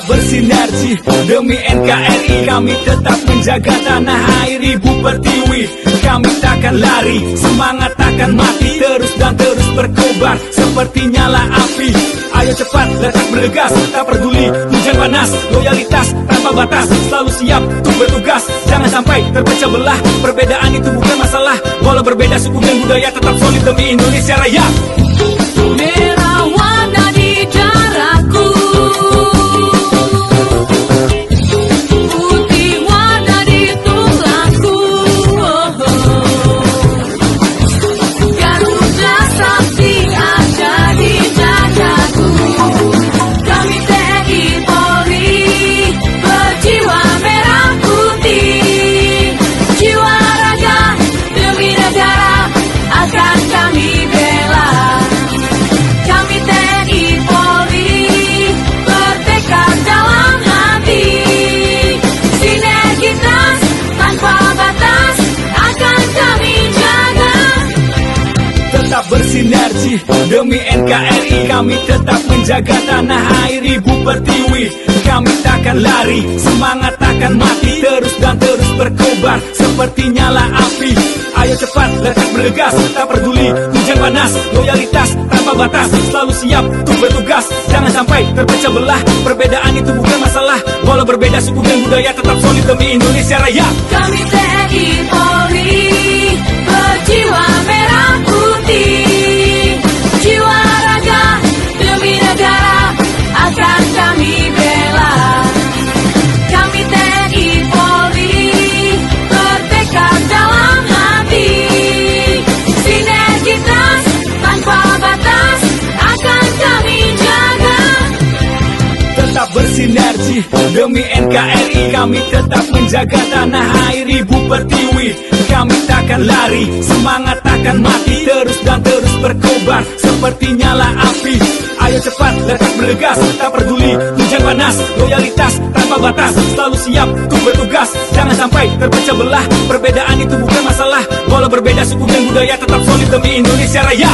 bersinergi demi NKRI. Kami tetap menjaga tanah air Ibu Pertiwi. Kami takkan lari, semangat takkan mati, terus dan terus berkobar seperti nyala api. Ayo cepat, letak bergegas, tak peduli hujan panas, loyalitas tanpa batas, selalu siap untuk bertugas. Jangan sampai terpecah belah, perbedaan itu bukan masalah. Walau berbeda suku dan budaya, tetap solid demi Indonesia Raya. Merah warna di darahku, putih warna di tulangku. Garuda Sakti ada di dadaku. Kami TNI Polri berjiwa merah putih, jiwa raga demi negara akan kami bela. Kami TNI Polri bertekad dalam hati, sinergitas tanpa batas akan kami jaga. Tetap bersinergi demi NKRI. Kami tetap menjaga tanah air Ibu Pertiwi. Kami takkan lari, semangat takkan mati, terus dan terus berkobar seperti nyala api. Ayo cepat, letak bergegas, tak peduli hujan panas, loyalitas tanpa batas, selalu siap untuk bertugas. Jangan sampai terpecah belah, perbedaan itu bukan masalah. Walau berbeda suku dan budaya, tetap solid demi Indonesia Raya. Kami TNI Polri berjiwa merah putih, jiwa raga demi negara akan kami bela. Kami TNI Polri bertekad dalam hati, sinergitas tanpa batas akan kami jaga. Tetap bersinergi demi NKRI. Kami tetap menjaga tanah air Ibu Pertiwi. Kami takkan lari, semangat takkan mati, terus dan terus berkobar seperti nyala api. Ayo cepat, letak bergegas, tak peduli hujan panas, loyalitas tanpa batas, selalu siap untuk bertugas. Jangan sampai terpecah belah, perbedaan itu bukan masalah. Walau berbeda suku dan budaya, tetap solid demi Indonesia Raya.